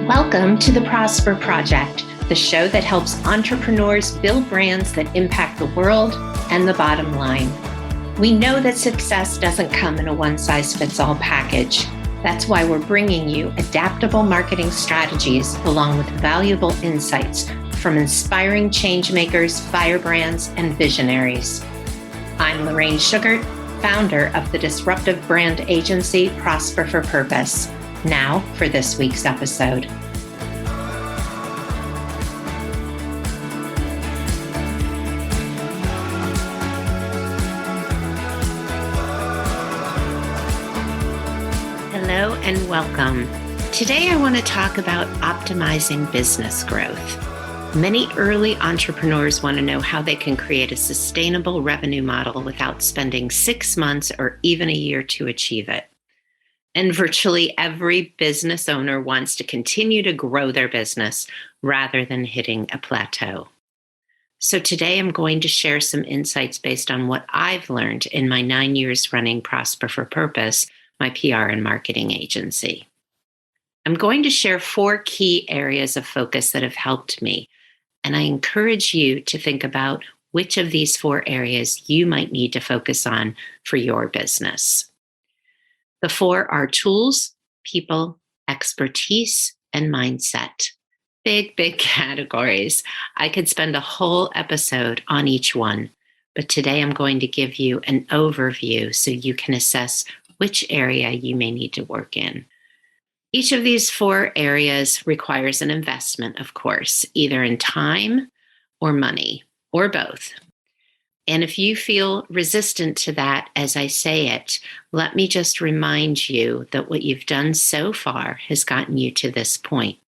Welcome to the Prosper Project, the show that helps entrepreneurs build brands that impact the world and the bottom line. We know that success doesn't come in a one-size-fits-all package. That's why we're bringing you adaptable marketing strategies along with valuable insights from inspiring changemakers, firebrands, and visionaries. I'm Lorraine Sugart, founder of the disruptive brand agency Prosper for Purpose. Now for this week's episode. Hello and welcome. Today I want to talk about optimizing business growth. Many early entrepreneurs want to know how they can create a sustainable revenue model without spending 6 months or even a year to achieve it. And virtually every business owner wants to continue to grow their business rather than hitting a plateau. So today I'm going to share some insights based on what I've learned in my 9 years running Prosper for Purpose, my PR and marketing agency. I'm going to share 4 key areas of focus that have helped me, and I encourage you to think about which of these 4 areas you might need to focus on for your business. The 4 are tools, people, expertise, and mindset. Big categories. I could spend a whole episode on each one, but today I'm going to give you an overview so you can assess which area you may need to work in. Each of these 4 areas requires an investment, of course, either in time or money, or both. And if you feel resistant to that as I say it, let me just remind you that what you've done so far has gotten you to this point,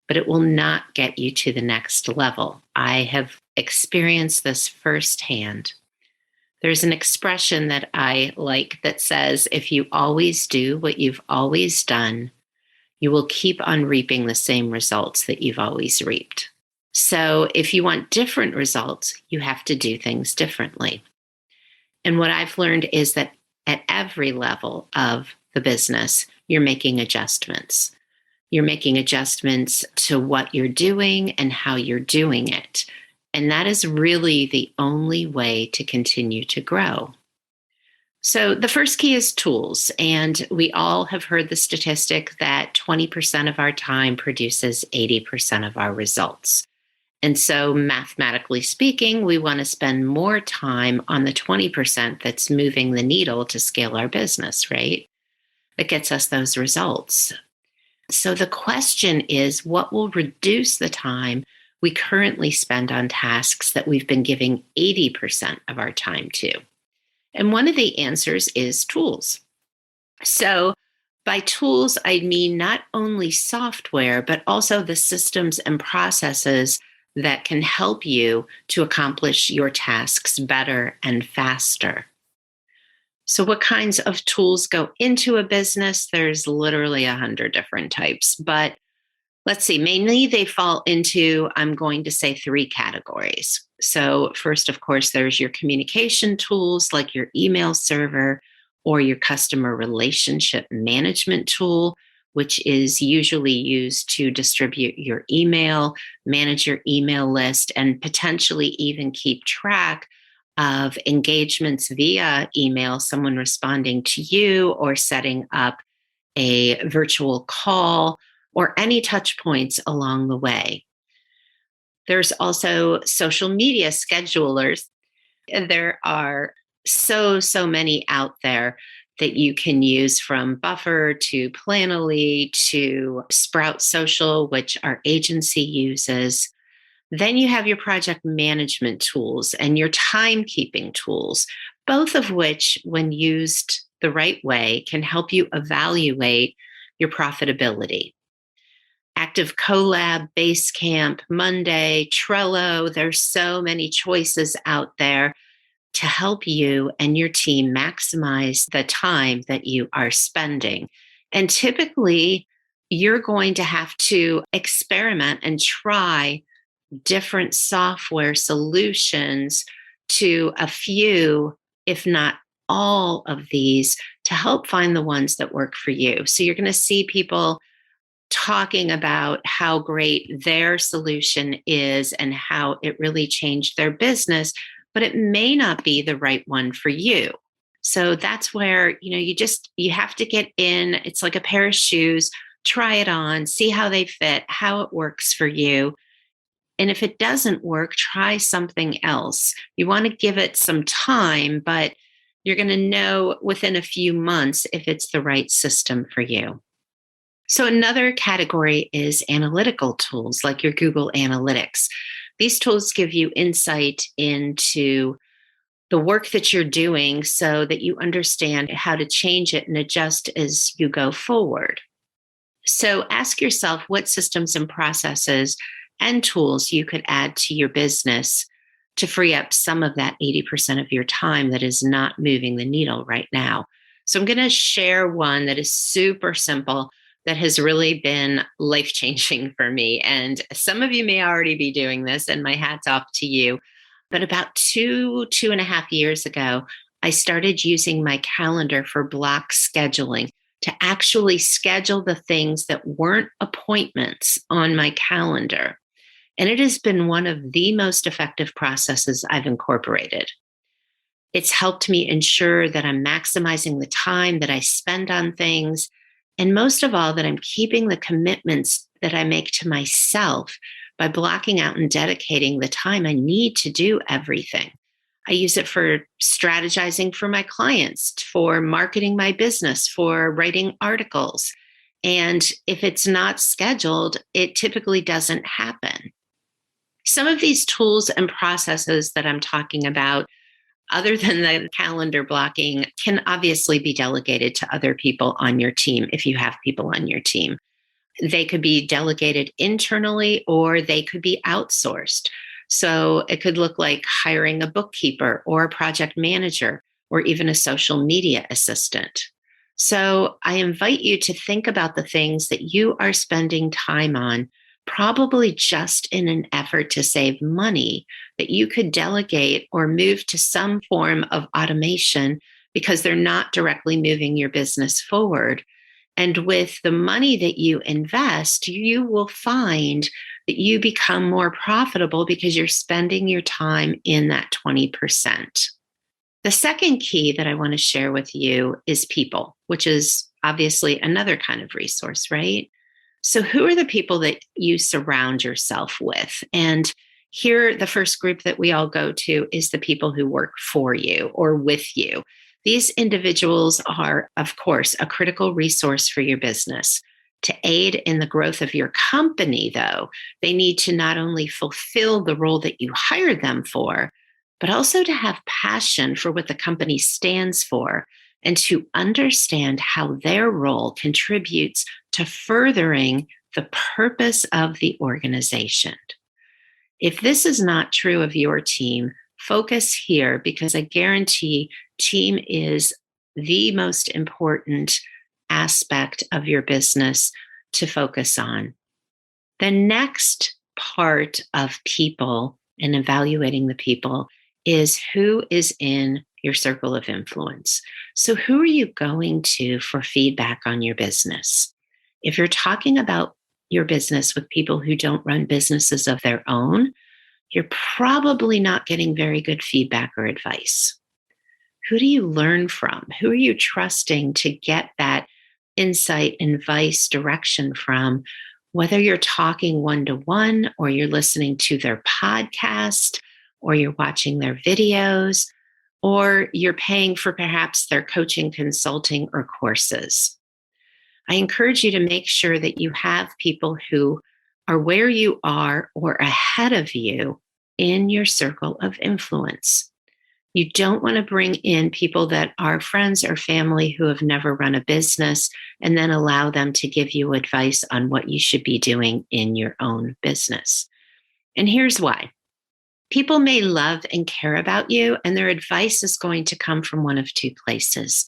but it will not get you to the next level. I have experienced this firsthand. There's an expression that I like that says, if you always do what you've always done, you will keep on reaping the same results that you've always reaped. So if you want different results, you have to do things differently. And what I've learned is that at every level of the business, you're making adjustments. You're making adjustments to what you're doing and how you're doing it. And that is really the only way to continue to grow. So the first key is tools. And we all have heard the statistic that 20% of our time produces 80% of our results. And so mathematically speaking, we want to spend more time on the 20% that's moving the needle to scale our business, right? That gets us those results. So the question is, what will reduce the time we currently spend on tasks that we've been giving 80% of our time to? And one of the answers is tools. So by tools, I mean not only software, but also the systems and processes that can help you to accomplish your tasks better and faster. So what kinds of tools go into a business? There's literally 100 different types, but let's see, mainly they fall into, I'm going to say 3 categories. So first, of course, there's your communication tools like your email server or your customer relationship management tool, which is usually used to distribute your email, manage your email list, and potentially even keep track of engagements via email, someone responding to you or setting up a virtual call or any touch points along the way. There's also social media schedulers. There are so many out there that you can use, from Buffer to Planoly to Sprout Social, which our agency uses. Then you have your project management tools and your timekeeping tools, both of which, when used the right way, can help you evaluate your profitability. Active Collab, Basecamp, Monday, Trello, there's so many choices out there to help you and your team maximize the time that you are spending. And typically, you're going to have to experiment and try different software solutions to a few, if not all of these, to help find the ones that work for you. So you're going to see people talking about how great their solution is and how it really changed their business, but it may not be the right one for you. So that's where, you have to get in. It's like a pair of shoes, try it on, see how they fit, how it works for you. And if it doesn't work, try something else. You want to give it some time, but you're going to know within a few months if it's the right system for you. So, another category is analytical tools like your Google Analytics. These tools give you insight into the work that you're doing so that you understand how to change it and adjust as you go forward. So, ask yourself what systems and processes and tools you could add to your business to free up some of that 80% of your time that is not moving the needle right now. So, I'm going to share one that is super simple that has really been life changing for me. And some of you may already be doing this, and my hat's off to you. But about 2.5 years ago, I started using my calendar for block scheduling to actually schedule the things that weren't appointments on my calendar. And it has been one of the most effective processes I've incorporated. It's helped me ensure that I'm maximizing the time that I spend on things. And most of all, that I'm keeping the commitments that I make to myself by blocking out and dedicating the time I need to do everything. I use it for strategizing for my clients, for marketing my business, for writing articles. And if it's not scheduled, it typically doesn't happen. Some of these tools and processes that I'm talking about, other than the calendar blocking, can obviously be delegated to other people on your team if you have people on your team. They could be delegated internally or they could be outsourced. So it could look like hiring a bookkeeper or a project manager or even a social media assistant. So I invite you to think about the things that you are spending time on, probably just in an effort to save money, that you could delegate or move to some form of automation because they're not directly moving your business forward. And with the money that you invest, you will find that you become more profitable because you're spending your time in that 20%. The second key that I want to share with you is people, which is obviously another kind of resource, right? So, who are the people that you surround yourself with? And here, the first group that we all go to is the people who work for you or with you. These individuals are, of course, a critical resource for your business. To aid in the growth of your company, though, they need to not only fulfill the role that you hired them for, but also to have passion for what the company stands for and to understand how their role contributes to furthering the purpose of the organization. If this is not true of your team, focus here because I guarantee team is the most important aspect of your business to focus on. The next part of people and evaluating the people is who is in your circle of influence. So, who are you going to for feedback on your business? If you're talking about your business with people who don't run businesses of their own, you're probably not getting very good feedback or advice. Who do you learn from? Who are you trusting to get that insight, advice, direction from? Whether you're talking one-to-one or you're listening to their podcast or you're watching their videos or you're paying for perhaps their coaching, consulting, or courses. I encourage you to make sure that you have people who are where you are or ahead of you in your circle of influence. You don't want to bring in people that are friends or family who have never run a business and then allow them to give you advice on what you should be doing in your own business. And here's why. People may love and care about you, and their advice is going to come from one of two places.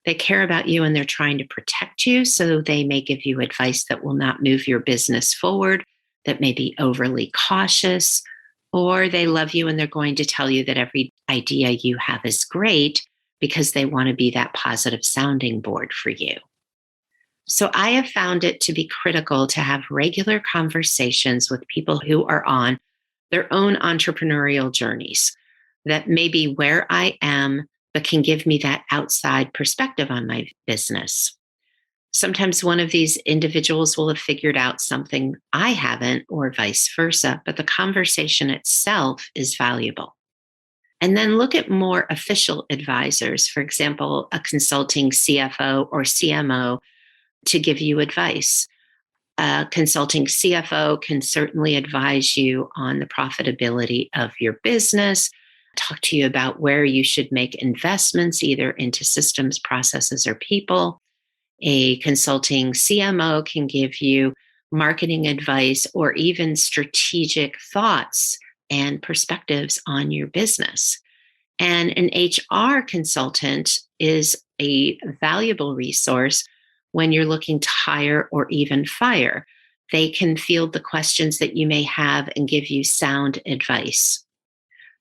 They care about you and they're trying to protect you, so they may give you advice that will not move your business forward, that may be overly cautious, or they love you and they're going to tell you that every idea you have is great because they want to be that positive sounding board for you. So I have found it to be critical to have regular conversations with people who are on their own entrepreneurial journeys that may be where I am, but can give me that outside perspective on my business. Sometimes one of these individuals will have figured out something I haven't, or vice versa, but the conversation itself is valuable. And then look at more official advisors, for example, a consulting CFO or CMO to give you advice. A consulting CFO can certainly advise you on the profitability of your business, talk to you about where you should make investments, either into systems, processes, or people. A consulting CMO can give you marketing advice or even strategic thoughts and perspectives on your business. And an HR consultant is a valuable resource when you're looking to hire or even fire. They can field the questions that you may have and give you sound advice.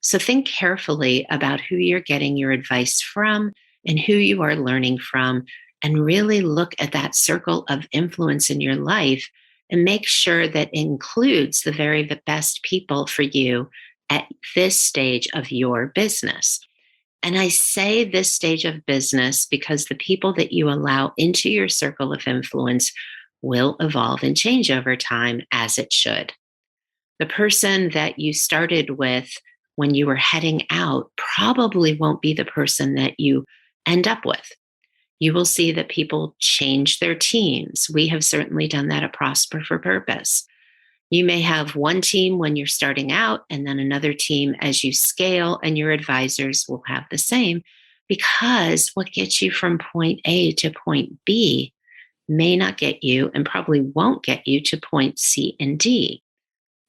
So think carefully about who you're getting your advice from and who you are learning from, and really look at that circle of influence in your life and make sure that includes the very best people for you at this stage of your business. And I say this stage of business because the people that you allow into your circle of influence will evolve and change over time, as it should. The person that you started with when you were heading out probably won't be the person that you end up with. You will see that people change their teams. We have certainly done that at Prosper for Purpose. You may have one team when you're starting out and then another team as you scale, and your advisors will have the same, because what gets you from point A to point B may not get you and probably won't get you to point C and D.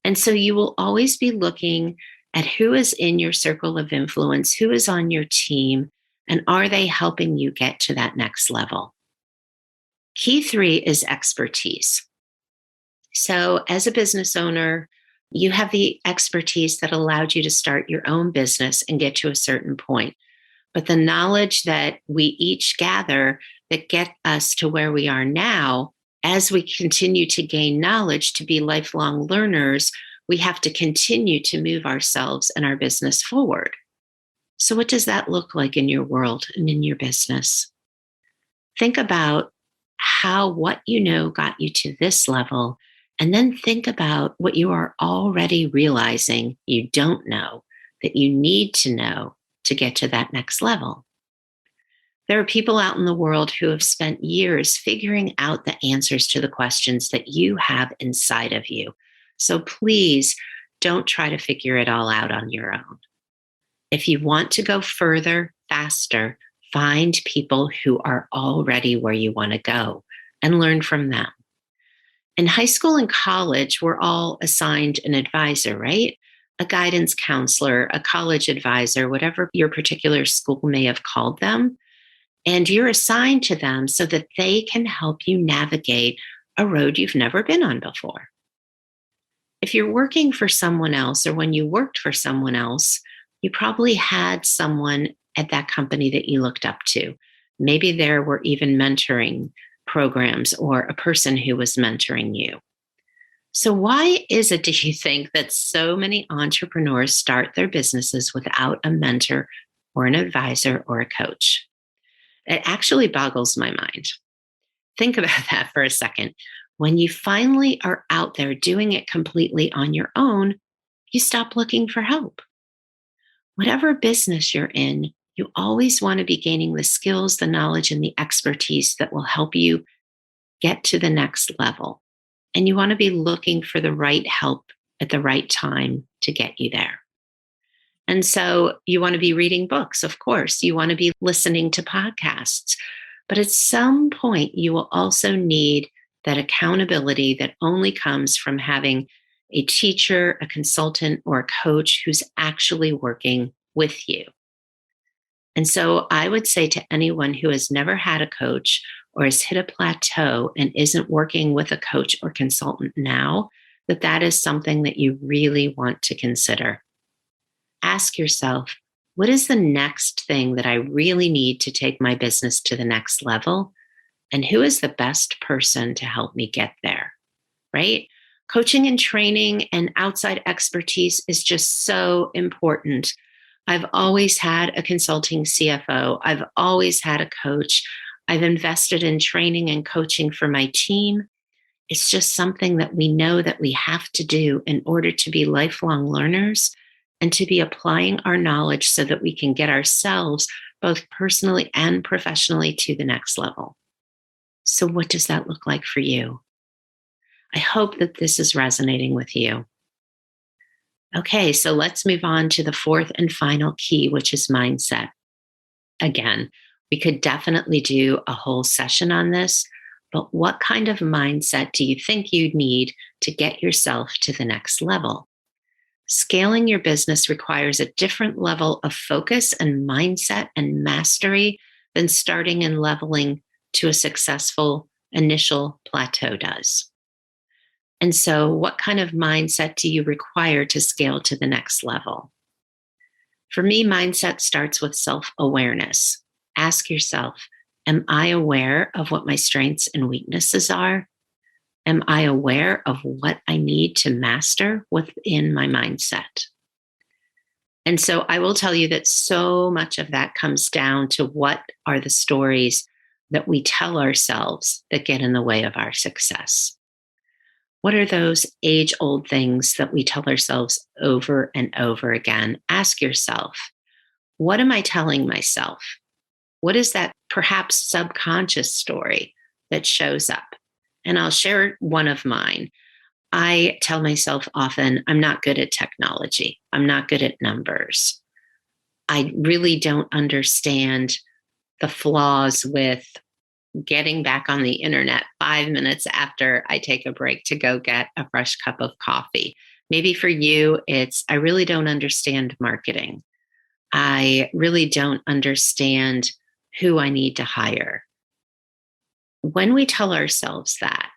And so you will always be looking at who is in your circle of influence, who is on your team, and are they helping you get to that next level? Key 3 is expertise. So as a business owner, you have the expertise that allowed you to start your own business and get to a certain point. But the knowledge that we each gather that get us to where we are now, as we continue to gain knowledge, to be lifelong learners, we have to continue to move ourselves and our business forward. So what does that look like in your world and in your business? Think about how what you know got you to this level, and then think about what you are already realizing you don't know, that you need to know to get to that next level. There are people out in the world who have spent years figuring out the answers to the questions that you have inside of you. So please don't try to figure it all out on your own. If you want to go further, faster, find people who are already where you want to go and learn from them. In high school and college, we're all assigned an advisor, right? A guidance counselor, a college advisor, whatever your particular school may have called them. And you're assigned to them so that they can help you navigate a road you've never been on before. If you're working for someone else, or when you worked for someone else, you probably had someone at that company that you looked up to. Maybe there were even mentoring programs or a person who was mentoring you. So why is it, do you think, that so many entrepreneurs start their businesses without a mentor or an advisor or a coach? It actually boggles my mind. Think about that for a second. When you finally are out there doing it completely on your own, you stop looking for help. Whatever business you're in, you always want to be gaining the skills, the knowledge, and the expertise that will help you get to the next level. And you want to be looking for the right help at the right time to get you there. And so you want to be reading books, of course. You want to be listening to podcasts. But at some point, you will also need that accountability that only comes from having a teacher, a consultant, or a coach who's actually working with you. And so I would say to anyone who has never had a coach or has hit a plateau and isn't working with a coach or consultant now, that that is something that you really want to consider. Ask yourself, what is the next thing that I really need to take my business to the next level? And who is the best person to help me get there? Right? Coaching and training and outside expertise is just so important. I've always had a consulting CFO. I've always had a coach. I've invested in training and coaching for my team. It's just something that we know that we have to do in order to be lifelong learners and to be applying our knowledge so that we can get ourselves, both personally and professionally, to the next level. So, what does that look like for you? I hope that this is resonating with you. Okay, so let's move on to the fourth and final key, which is mindset. Again, we could definitely do a whole session on this, but what kind of mindset do you think you need to get yourself to the next level? Scaling your business requires a different level of focus and mindset and mastery than starting and leveling to a successful initial plateau does. And so, what kind of mindset do you require to scale to the next level? For me, mindset starts with self-awareness. Ask yourself, am I aware of what my strengths and weaknesses are? Am I aware of what I need to master within my mindset? And so I will tell you that so much of that comes down to what are the stories that we tell ourselves that get in the way of our success. What are those age-old things that we tell ourselves over and over again? Ask yourself, what am I telling myself? What is that perhaps subconscious story that shows up? And I'll share one of mine. I tell myself often, I'm not good at technology. I'm not good at numbers. I really don't understand the flaws with getting back on the internet 5 minutes after I take a break to go get a fresh cup of coffee. Maybe for you, it's I really don't understand marketing. I really don't understand who I need to hire. When we tell ourselves that,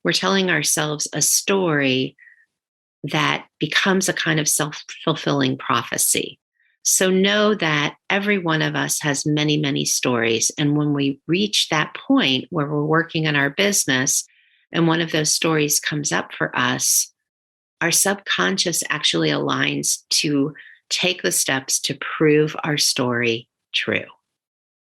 we're telling ourselves a story that becomes a kind of self-fulfilling prophecy. So know that every one of us has many, many stories. And when we reach that point where we're working on our business and one of those stories comes up for us, our subconscious actually aligns to take the steps to prove our story true.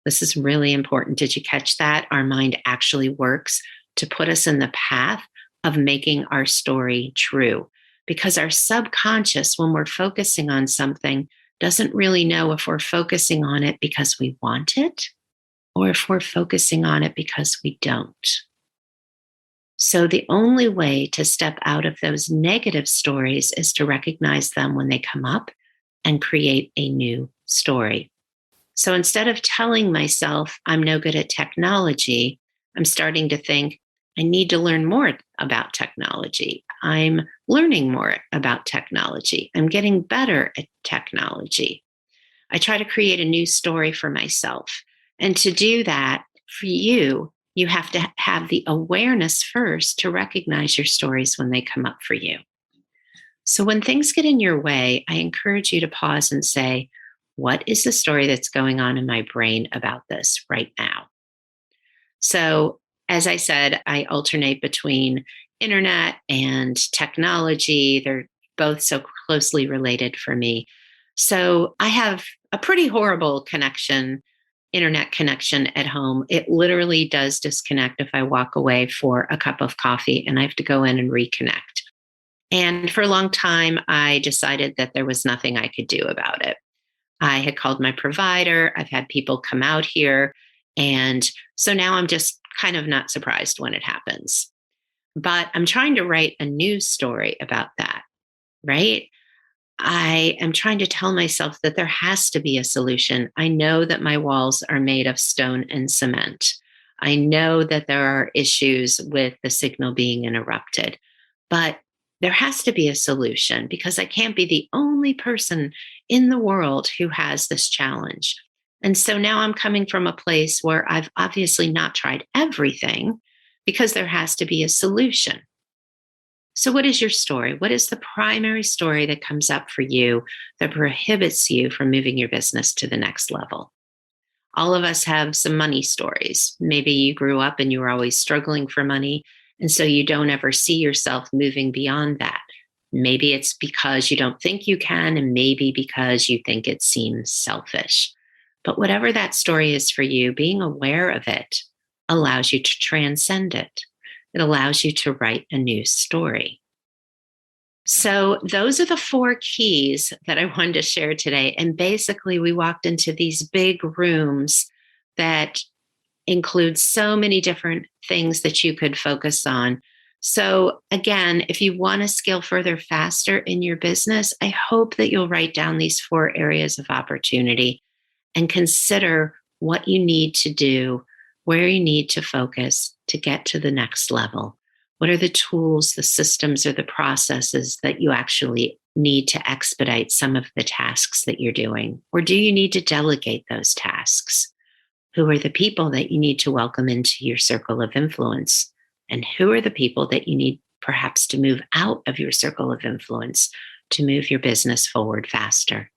This is really important. Did you catch that? Our mind actually works to put us in the path of making our story true. Because our subconscious, when we're focusing on something, doesn't really know if we're focusing on it because we want it or if we're focusing on it because we don't. So the only way to step out of those negative stories is to recognize them when they come up and create a new story. So instead of telling myself I'm no good at technology, I'm starting to think I need to learn more about technology. I'm learning more about technology. I'm getting better at technology. I try to create a new story for myself. And to do that for you, you have to have the awareness first to recognize your stories when they come up for you. So when things get in your way, I encourage you to pause and say, what is the story that's going on in my brain about this right now? So, as I said, I alternate between internet and technology. They're both so closely related for me. So, I have a pretty horrible internet connection at home. It literally does disconnect if I walk away for a cup of coffee and I have to go in and reconnect. And for a long time, I decided that there was nothing I could do about it. I had called my provider. I've had people come out here. And so now I'm just kind of not surprised when it happens. But I'm trying to write a news story about that, right? I am trying to tell myself that there has to be a solution. I know that my walls are made of stone and cement. I know that there are issues with the signal being interrupted, but there has to be a solution because I can't be the only person in the world who has this challenge. And so now I'm coming from a place where I've obviously not tried everything because there has to be a solution. So, what is your story? What is the primary story that comes up for you that prohibits you from moving your business to the next level? All of us have some money stories. Maybe you grew up and you were always struggling for money, and so you don't ever see yourself moving beyond that. Maybe it's because you don't think you can, and maybe because you think it seems selfish. But whatever that story is for you, being aware of it allows you to transcend it. It allows you to write a new story. So, those are the 4 keys that I wanted to share today. And basically, we walked into these big rooms that include so many different things that you could focus on. So, again, if you want to scale further faster in your business, I hope that you'll write down these 4 areas of opportunity and consider what you need to do, where you need to focus to get to the next level. What are the tools, the systems, or the processes that you actually need to expedite some of the tasks that you're doing? Or do you need to delegate those tasks? Who are the people that you need to welcome into your circle of influence? And who are the people that you need perhaps to move out of your circle of influence to move your business forward faster?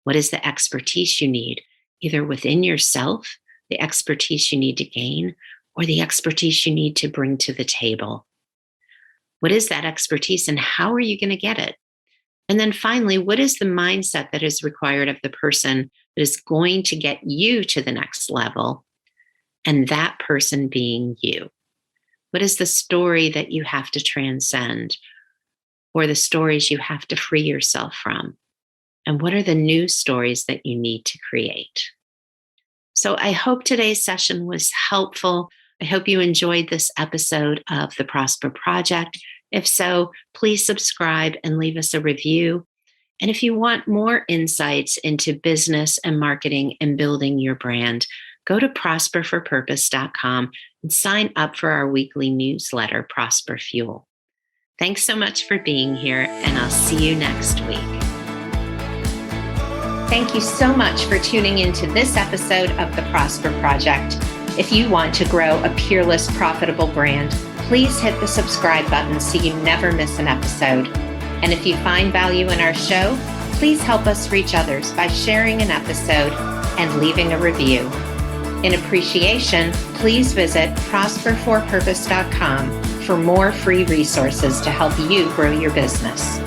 What is the expertise you need, either within yourself, the expertise you need to gain, or the expertise you need to bring to the table? What is that expertise and how are you going to get it? And then finally, what is the mindset that is required of the person that is going to get you to the next level? And that person being you. What is the story that you have to transcend, or the stories you have to free yourself from? And what are the new stories that you need to create? So I hope today's session was helpful. I hope you enjoyed this episode of the Prosper Project. If so, please subscribe and leave us a review. And if you want more insights into business and marketing and building your brand, go to prosperforpurpose.com and sign up for our weekly newsletter, Prosper Fuel. Thanks so much for being here, and I'll see you next week. Thank you so much for tuning into this episode of the Prosper Project. If you want to grow a peerless, profitable brand, please hit the subscribe button so you never miss an episode. And if you find value in our show, please help us reach others by sharing an episode and leaving a review. In appreciation, please visit prosperforpurpose.com for more free resources to help you grow your business.